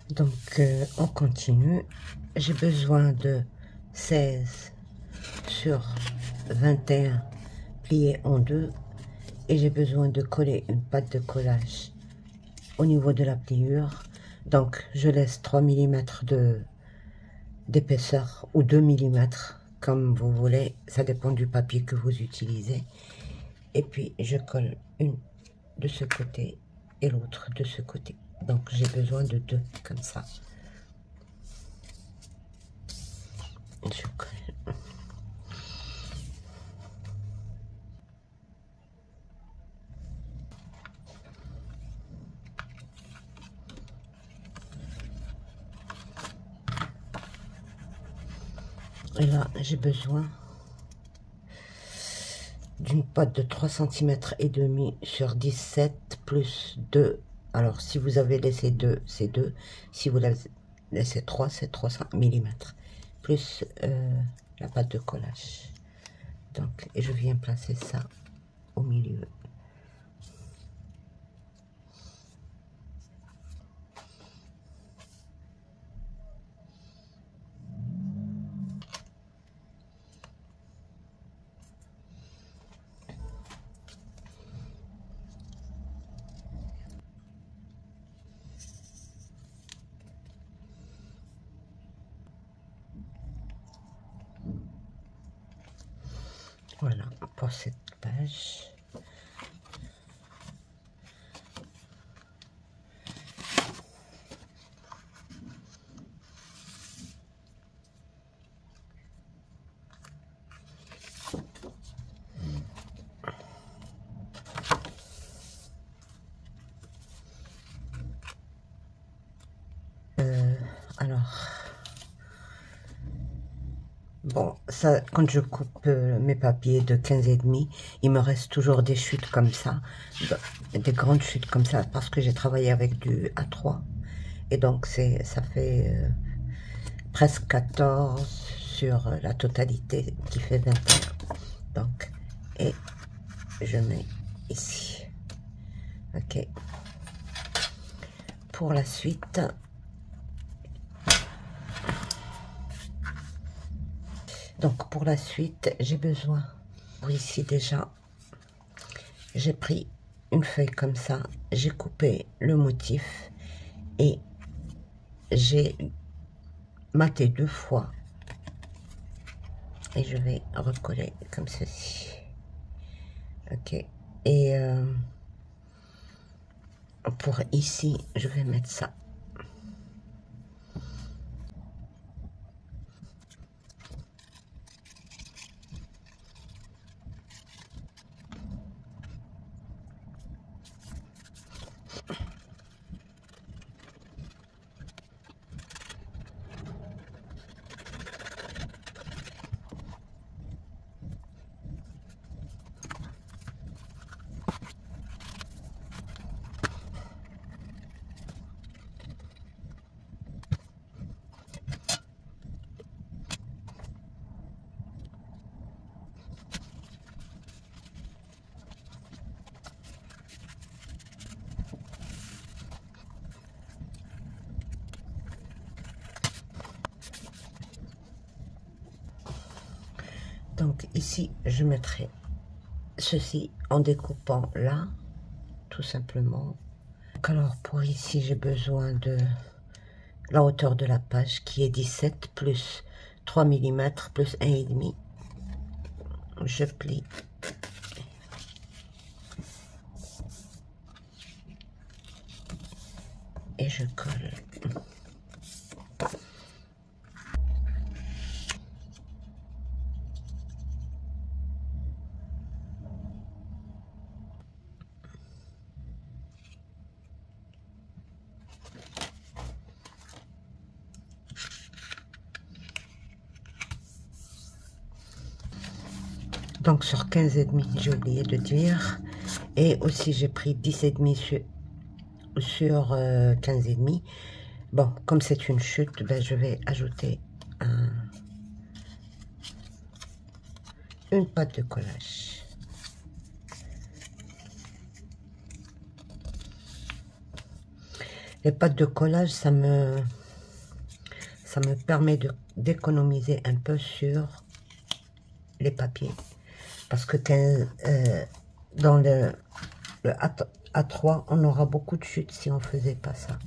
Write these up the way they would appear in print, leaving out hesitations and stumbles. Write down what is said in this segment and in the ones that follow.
Donc on continue. J'ai besoin de 16 sur 21 pliés en deux et j'ai besoin de coller une pâte de collage au niveau de la pliure. Donc je laisse 3 mm d'épaisseur ou 2 mm comme vous voulez, ça dépend du papier que vous utilisez. Et puis je colle une de ce côté et l'autre de ce côté. Donc j'ai besoin de deux comme ça. Je colle. Et là j'ai besoin d'une pâte de 3 cm et demi sur 17 plus 2. Alors si vous avez laissé 2, c'est 2. Si vous laissez 3, c'est 300 mm. Plus la pâte de collage. Donc, et je viens placer ça au milieu. Voilà pour cette page. Alors, bon, ça, quand je coupe mes papiers de 15,5, il me reste toujours des chutes comme ça, des grandes chutes comme ça, parce que j'ai travaillé avec du A3. Et donc, ça fait presque 14 sur la totalité, qui fait 21. Donc, et je mets ici. Ok. Pour la suite, donc pour la suite, j'ai besoin, pour ici déjà, j'ai pris une feuille comme ça, j'ai coupé le motif et j'ai maté 2 fois et je vais recoller comme ceci. Ok. Et pour ici, je vais mettre ça. Donc ici, je mettrai ceci en découpant là, tout simplement. Donc alors pour ici, j'ai besoin de la hauteur de la page qui est 17 plus 3 mm plus 1,5. Je plie. Et je colle. Donc sur 15,5, j'ai oublié de dire. Et aussi j'ai pris 10,5 sur 15,5. Bon, comme c'est une chute, ben, je vais ajouter une pâte de collage. Les pâtes de collage, ça me permet d'économiser un peu sur les papiers. Parce que dans le A3, on aura beaucoup de chutes si on faisait pas ça.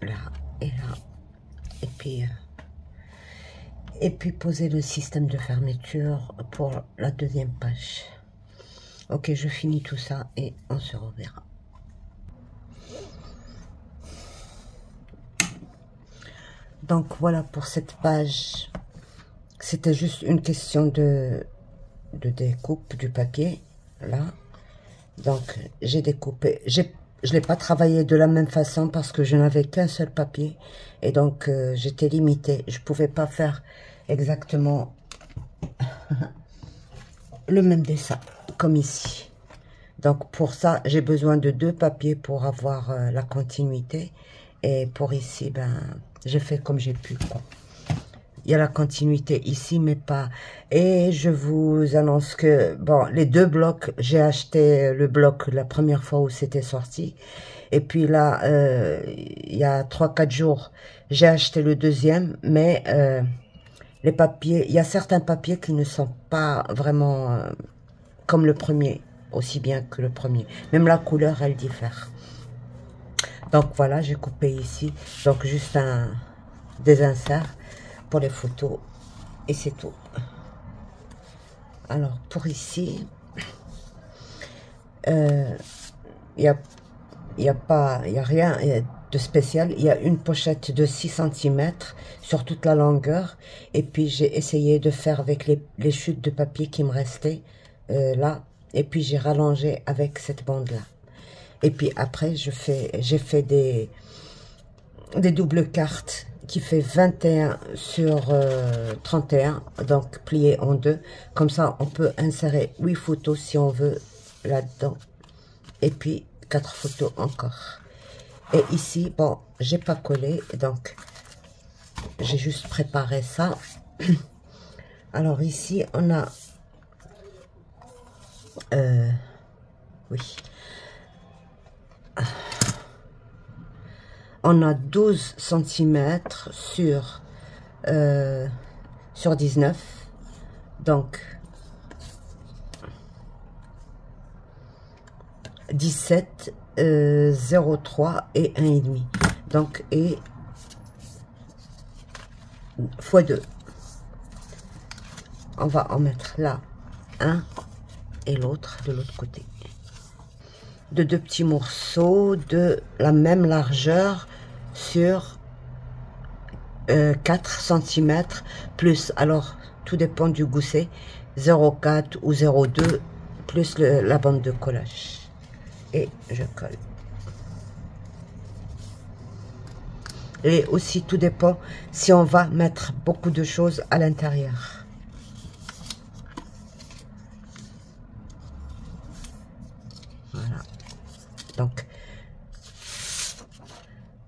Là et là. Et puis poser le système de fermeture pour la deuxième page. Ok, je finis tout ça et on se reverra. Donc voilà pour cette page. C'était juste une question de découpe du papier. Là. Donc j'ai découpé. Je ne l'ai pas travaillé de la même façon parce que je n'avais qu'un seul papier. Et donc j'étais limitée. Je ne pouvais pas faire exactement le même dessin comme ici. Donc pour ça j'ai besoin de 2 papiers pour avoir la continuité. Et pour ici, ben, j'ai fait comme j'ai pu, quoi. Il y a la continuité ici, mais pas. Et je vous annonce que, bon, les 2 blocs, j'ai acheté le bloc la première fois où c'était sorti. Et puis là, il y a 3-4 jours, j'ai acheté le deuxième, mais les papiers, il y a certains papiers qui ne sont pas vraiment comme le premier, aussi bien que le premier. Même la couleur, elle diffère. Donc voilà, j'ai coupé ici, donc juste des inserts pour les photos et c'est tout. Alors pour ici, il n'y a rien de spécial. Il y a une pochette de 6 cm sur toute la longueur et puis j'ai essayé de faire avec les chutes de papier qui me restaient là et puis j'ai rallongé avec cette bande là. Et puis après, j'ai fait des doubles cartes qui fait 21 sur 31, donc plié en 2. Comme ça, on peut insérer 8 photos si on veut là-dedans. Et puis 4 photos encore. Et ici, bon, j'ai pas collé, donc j'ai juste préparé ça. Alors ici, on a... oui. On a 12 cm sur 19. Donc, 17, 0,3 et 1,5. Donc, et fois 2. On va en mettre là, un et l'autre de l'autre côté. De 2 petits morceaux de la même largeur sur 4 cm plus, alors tout dépend du gousset, 0,4 ou 0,2 plus la bande de collage. Et je colle. Et aussi tout dépend si on va mettre beaucoup de choses à l'intérieur. Voilà. Donc,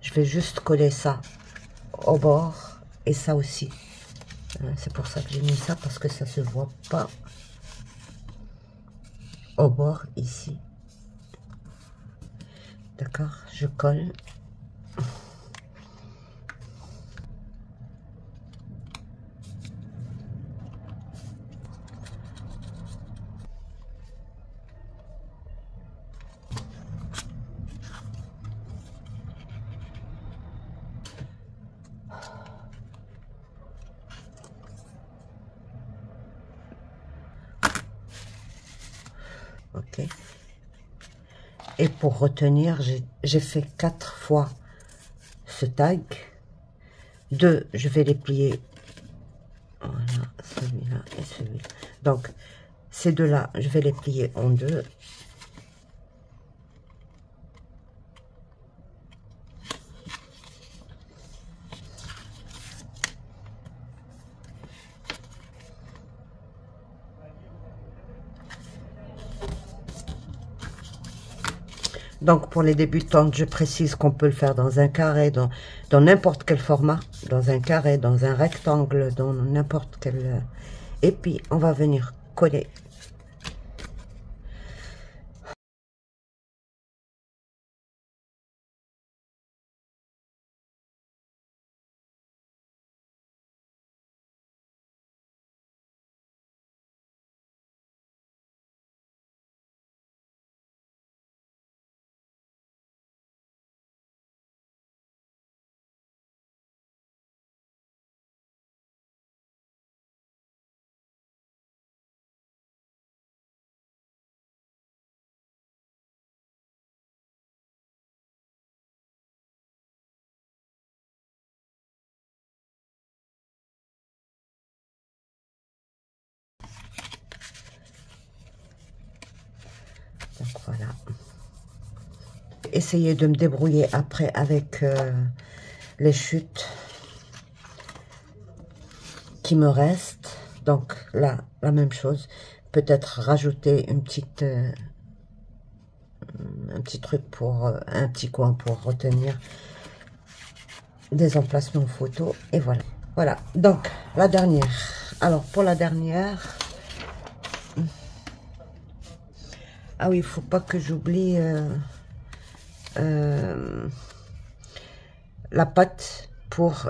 je vais juste coller ça au bord et ça aussi. C'est pour ça que j'ai mis ça, parce que ça se voit pas au bord ici. D'accord, je colle. Ok. Et pour retenir, j'ai fait 4 fois ce tag. 2, je vais les plier. Voilà, celui-là et celui-là. Donc, ces deux-là, je vais les plier en 2. Donc pour les débutantes, je précise qu'on peut le faire dans un carré, dans n'importe quel format, dans un carré, dans un rectangle, dans n'importe quel... Et puis on va venir coller. Donc voilà. Essayez de me débrouiller après avec les chutes qui me restent. Donc là, la même chose. Peut-être rajouter une petite, un petit truc pour, un petit coin pour retenir des emplacements photos. Et voilà. Voilà. Donc, la dernière. Alors, pour la dernière... Ah oui, il faut pas que j'oublie la pâte pour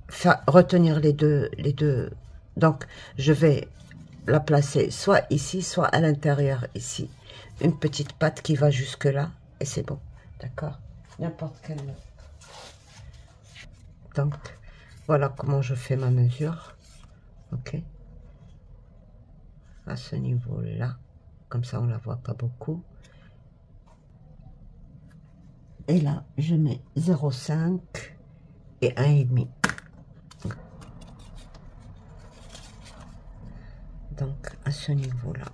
faire retenir les deux. Donc, je vais la placer soit ici, soit à l'intérieur ici. Une petite pâte qui va jusque là et c'est bon. D'accord? N'importe quelle. Donc, voilà comment je fais ma mesure. Ok? À ce niveau-là. Comme ça, on la voit pas beaucoup. Et là, je mets 0,5 et 1,5. Donc, à ce niveau-là.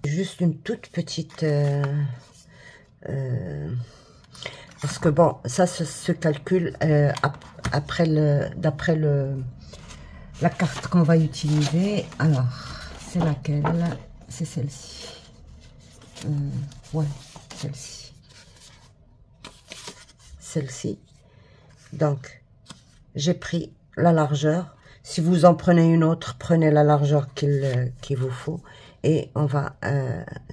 Juste une toute petite... parce que bon, ça se calcule d'après la carte qu'on va utiliser. Alors, c'est laquelle? C'est celle-ci. Ouais, celle-ci. Celle-ci. Donc, j'ai pris la largeur. Si vous en prenez une autre, prenez la largeur qu'il vous faut. Et on va...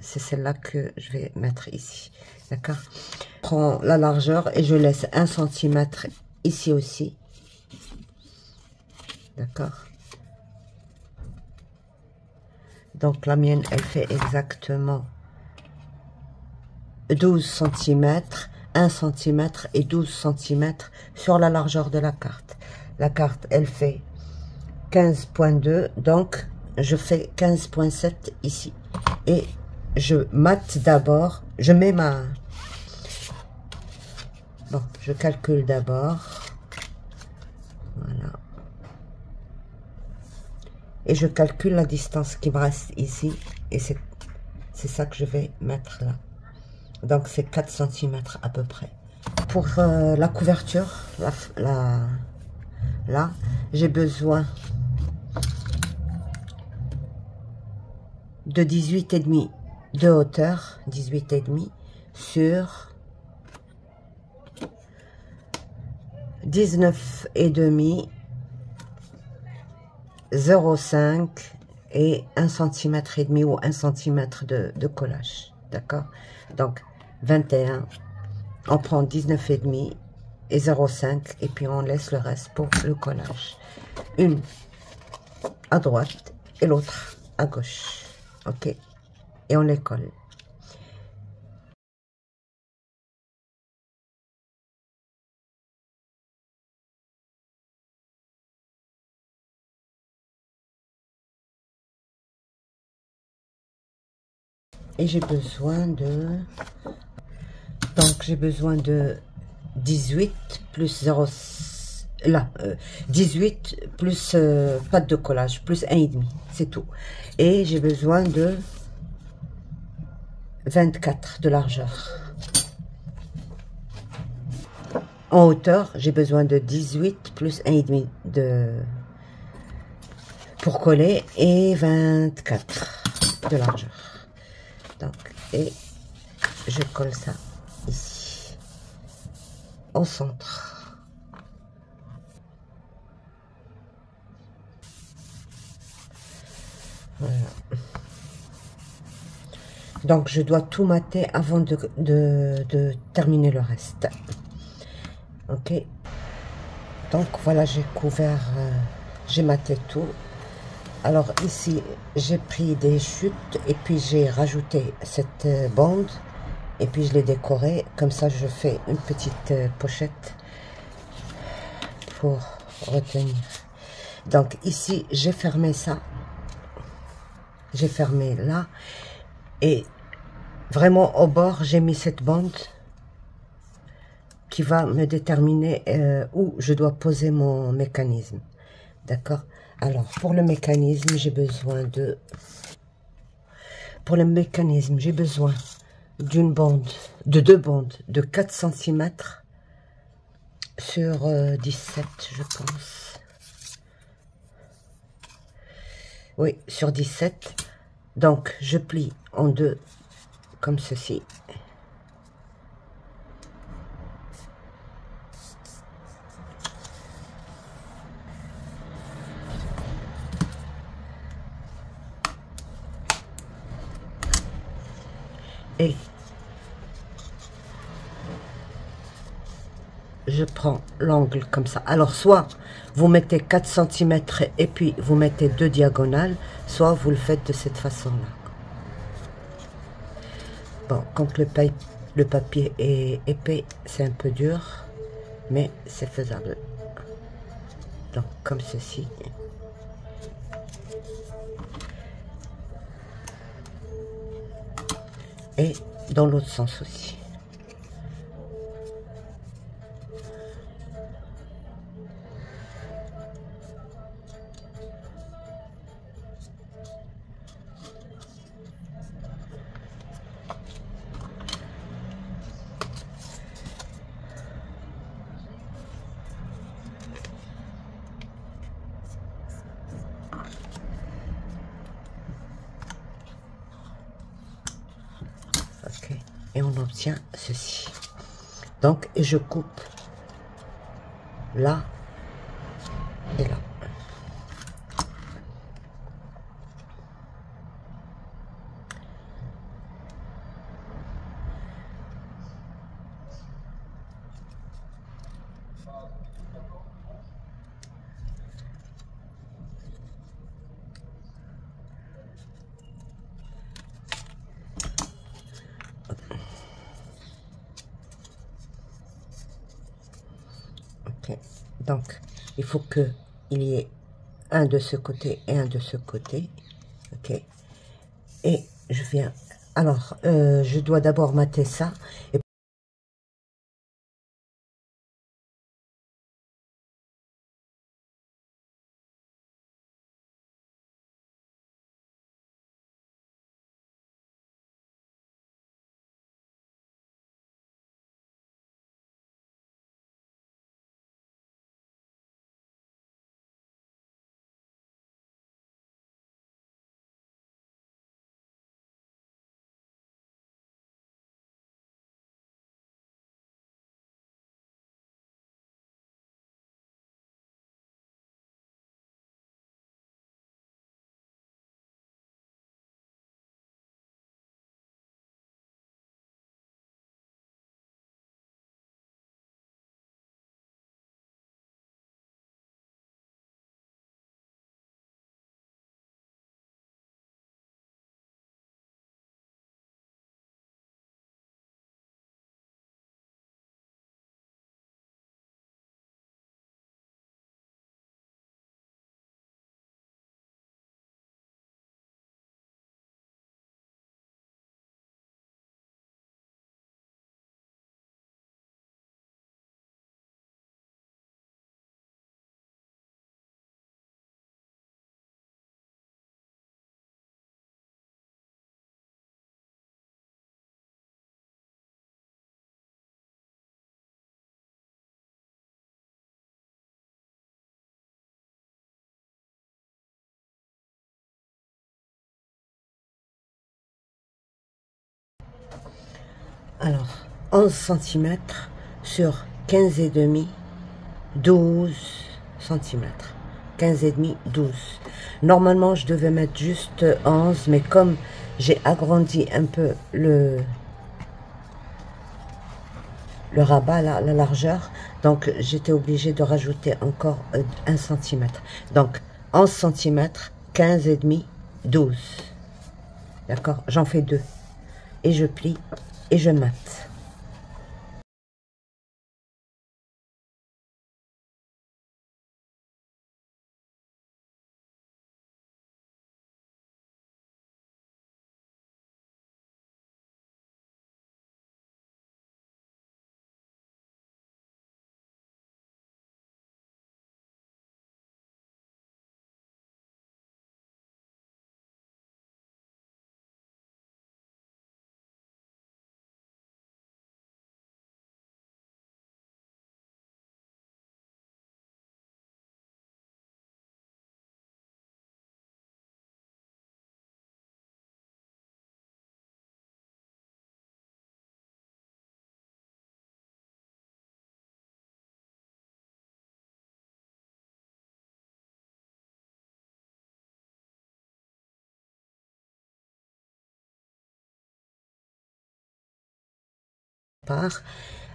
c'est celle-là que je vais mettre ici. D'accord? Je prends la largeur et je laisse 1 cm ici aussi. D'accord? Donc, la mienne, elle fait exactement 12 cm, 1 cm et 12 cm sur la largeur de la carte. La carte, elle fait 15,2, donc je fais 15,7 ici. Et je mate d'abord, je mets ma... Bon, je calcule d'abord. Voilà. Et je calcule la distance qui me reste ici. Et c'est ça que je vais mettre là. Donc, c'est 4 cm à peu près. Pour la couverture, là, j'ai besoin de 18,5 de hauteur. 18,5 sur 19,5, 0,5 et 1 cm et demi ou 1 cm de collage. D'accord? Donc, 21, on prend 19,5 et 0,5 et puis on laisse le reste pour le collage. Une à droite et l'autre à gauche. Ok? Et on les colle. Et j'ai besoin de... Donc, j'ai besoin de 18 plus 0... Là, 18 plus pâte de collage, plus 1,5. C'est tout. Et j'ai besoin de 24 de largeur. En hauteur, j'ai besoin de 18 plus 1,5 pour coller et 24 de largeur. Donc, et je colle ça ici, au centre. Voilà. Donc, je dois tout mater avant de terminer le reste. Ok. Donc, voilà, j'ai couvert, j'ai maté tout. Alors, ici, j'ai pris des chutes et puis j'ai rajouté cette bande. Et puis, je l'ai décorée. Comme ça, je fais une petite pochette pour retenir. Donc, ici, j'ai fermé ça. J'ai fermé là. Et vraiment au bord, j'ai mis cette bande qui va me déterminer où je dois poser mon mécanisme. D'accord? Alors, pour le mécanisme, j'ai besoin de... Pour le mécanisme, j'ai besoin d'une bande, de deux bandes de 4 cm sur 17, je pense. Oui, sur 17. Donc, je plie en deux, comme ceci. Et je prends l'angle comme ça. Alors, soit vous mettez 4 cm et puis vous mettez deux diagonales, soit vous le faites de cette façon-là. Bon, quand le papier est épais, c'est un peu dur, mais c'est faisable. Donc, comme ceci. Et dans l'autre sens aussi. Ok. Et on obtient ceci. Donc, et je coupe là et là. Ok. Donc, il faut que il y ait un de ce côté et un de ce côté. Ok. Et je viens... Alors, je dois d'abord mater ça. Et Alors, 11 centimètres sur 15 et demi, 12 centimètres. 15 et demi, 12. Normalement, je devais mettre juste 11, mais comme j'ai agrandi un peu le rabat, là, la largeur, donc j'étais obligée de rajouter encore 1 centimètre. Donc, 11 centimètres, 15 et demi, 12. D'accord? J'en fais 2. Et je plie et je mate.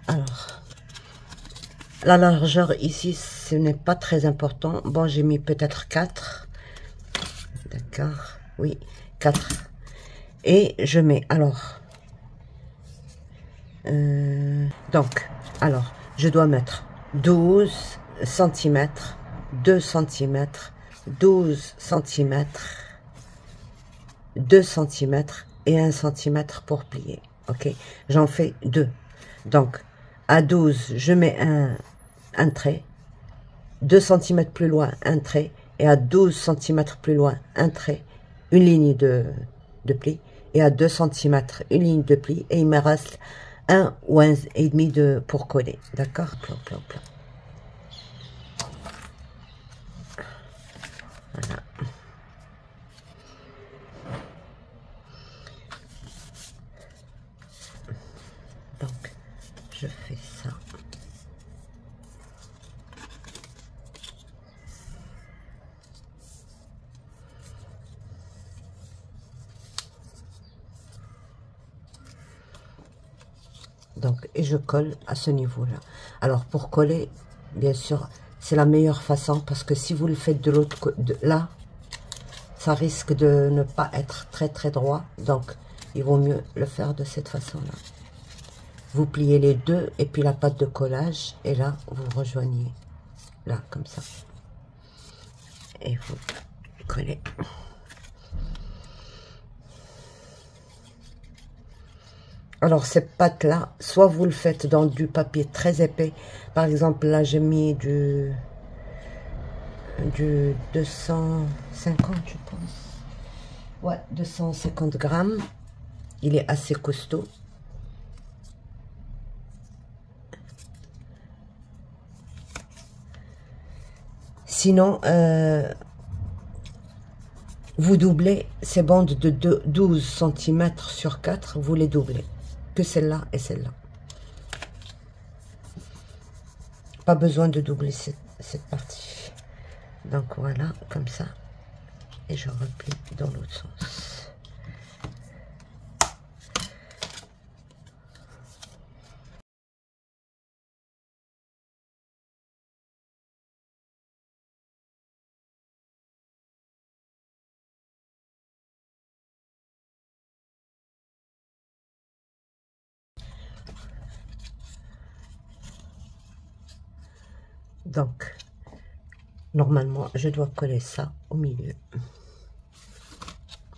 Alors, la largeur ici, ce n'est pas très important. Bon, j'ai mis peut-être 4. D'accord, oui, 4. Et je mets, alors, donc, alors, je dois mettre 12 centimètres, 2 centimètres, 12 centimètres, 2 centimètres et 1 centimètre pour plier. Ok, j'en fais 2. Donc, à 12, je mets un trait. 2 centimètres plus loin, un trait. Et à 12 centimètres plus loin, un trait. Une ligne de pli. Et à 2 centimètres, une ligne de pli. Et il me reste 1 ou 1,5 pour coller. D'accord? Voilà. Donc, je fais ça. Donc, et je colle à ce niveau-là. Alors, pour coller, bien sûr, c'est la meilleure façon parce que si vous le faites de l'autre côté, là, ça risque de ne pas être très très droit. Donc, il vaut mieux le faire de cette façon-là. Vous pliez les deux et puis la pâte de collage. Et là, vous rejoignez. Là, comme ça. Et vous collez. Alors, ces pâtes-là, soit vous le faites dans du papier très épais. Par exemple, là, j'ai mis du 250, je pense. Ouais, 250 grammes. Il est assez costaud. Sinon, vous doublez ces bandes de 12 cm sur 4, vous les doublez. Que celle-là et celle-là. Pas besoin de doubler cette partie. Donc voilà, comme ça. Et je replie dans l'autre sens. Donc, normalement, je dois coller ça au milieu.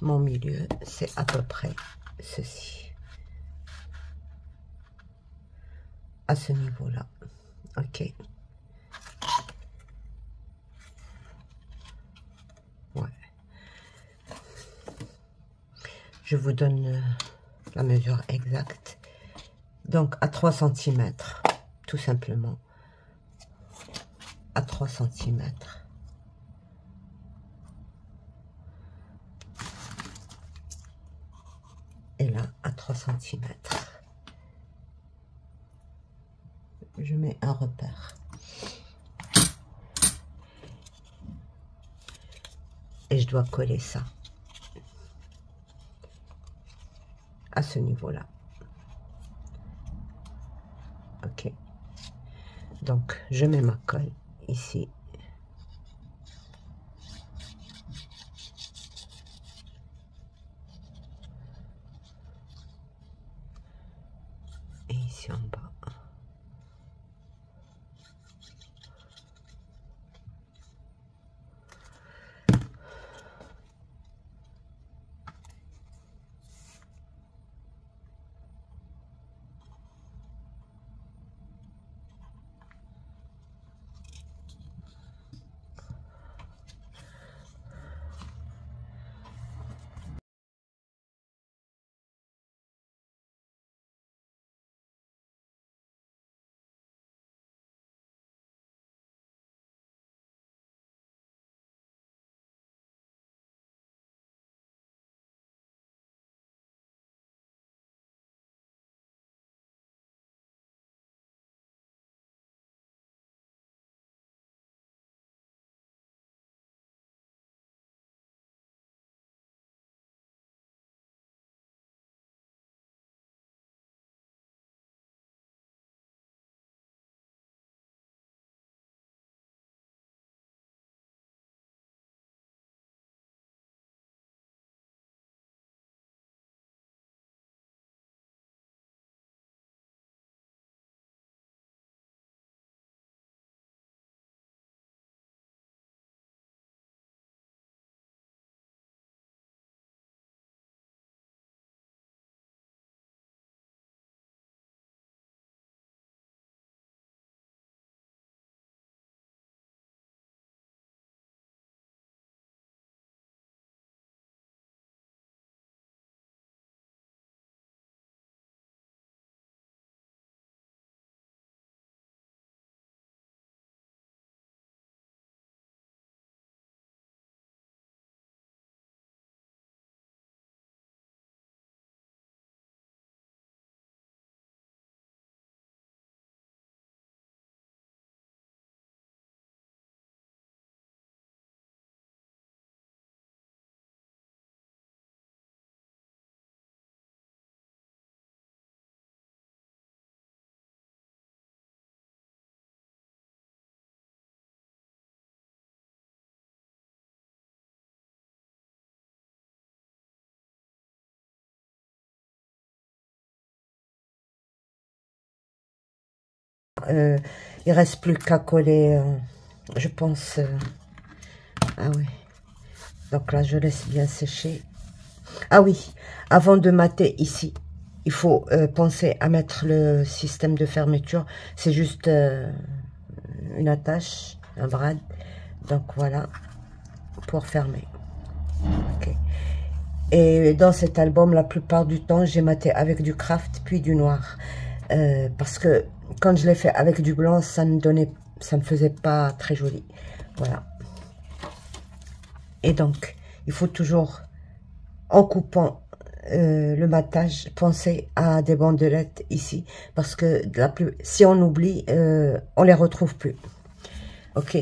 Mon milieu, c'est à peu près ceci. À ce niveau-là. Ok. Ouais. Je vous donne la mesure exacte. Donc, à 3 cm, tout simplement. À 3 cm. Et là, à 3 cm. je mets un repère. Et je dois coller ça à ce niveau-là. Ok. Donc, je mets ma colle ici. Et ici en bas. Il reste plus qu'à coller, je pense. Ah oui. Donc là, je laisse bien sécher. Ah oui, avant de mater ici, il faut penser à mettre le système de fermeture. C'est juste une attache, un brad. Donc voilà, pour fermer. Ok. Et dans cet album, la plupart du temps, j'ai maté avec du craft puis du noir. Parce que quand je l'ai fait avec du blanc, ça me faisait pas très joli. Voilà. Et donc, il faut toujours, en coupant le matage, penser à des bandelettes ici. Parce que si on oublie, on les retrouve plus. Ok.